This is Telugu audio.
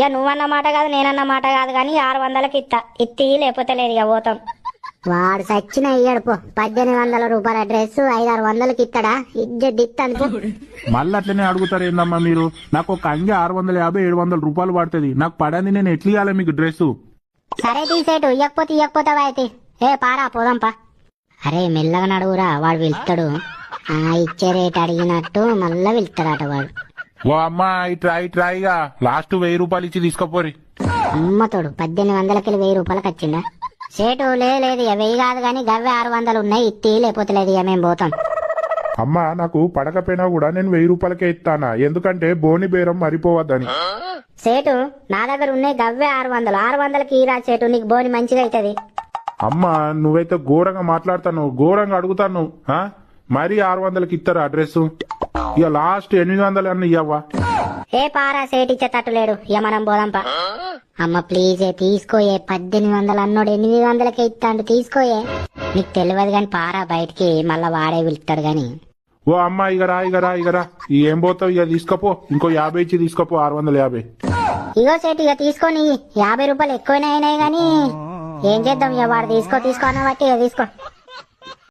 ఇక నువ్వన్న మాట కాదు నేనన్న మాట కాదు కానీ 600కి ఇత్తి లేకపోతే లేదు ఇక పోతాం. వాడు సచ్చిన ఇయ్యాడు పో. 1800 రూపాయల డ్రెస్ 500-600కి ఇస్తాడా? ఇజ్జత్ ఇస్తాను. మళ్ళీ అట్లనే అడుగుతారు ఏందమ్మా మీరు? నాకు ఒక అంగి 650-700 రూపాయలు పడుతుంది. నాకు పడని నేను ఎట్లా ఇవ్వాలి మీకు డ్రెస్? సరే తీసేటు ఇయ్యకపోతావా అయితే? పారా పోదాంపా. అరే మెల్లగా నడువురా, వాడు వెళ్తాడు. ఇచ్చే రేట్ అడిగినట్టు మళ్ళా వెళ్తాడట వాడు. ఓ అమ్మా ఇట్రాయిగా లాస్ట్ 1000 రూపాయలు ఇచ్చి తీసుకోపోరి. అమ్మతోడు 1800కి 1000 రూపాయలకి వచ్చిందా? సేటు లేదు 1000 కాదు కానీ గవ్వే 600 ఉన్నాయి, ఇత్తి లేకపోతే లేదు ఇక మేము పోతాం. అమ్మా నాకు పడకపోయినా కూడా నేను 1000 రూపాయలకే ఇస్తానా, ఎందుకంటే బోని బేరం మరిపోవద్దని. సేటు నా దగ్గర ఉన్నాయి గవ్వే 600కి ఈరా సేటు, నీకు బోని మంచిగా అవుతుంది. అమ్మా నువ్వైతే ఘోరంగా మాట్లాడతాను, ఘోరంగా అడుగుతాను. మరీ 600కి ఇస్తారా డ్రెస్? ఇక లాస్ట్ 800 అన్న ఇవ్వవా? పారా సేటు ఇచ్చేటట్టు లేడు, ఇక మనం పోదాంపా. అమ్మ ప్లీజ్ తీసుకోయే, 1800 అన్నోడు 800కే ఇస్తాడు, తీసుకోయే. నీకు తెలియదు గాని పారా బయటికి, మళ్ళా వాడే వెళ్తాడు గాని. ఓ అమ్మా ఇగరా ఏం పోతావు? ఇక తీసుకోపో, ఇంకో 50 ఇచ్చి తీసుకోపో. 650. ఇగో సేటు ఇక తీసుకొని 50 రూపాయలు ఎక్కువనే అయినాయి గాని ఏం చేద్దాం, ఇక వాడు తీసుకో అన్న బట్టి ఇక తీసుకో.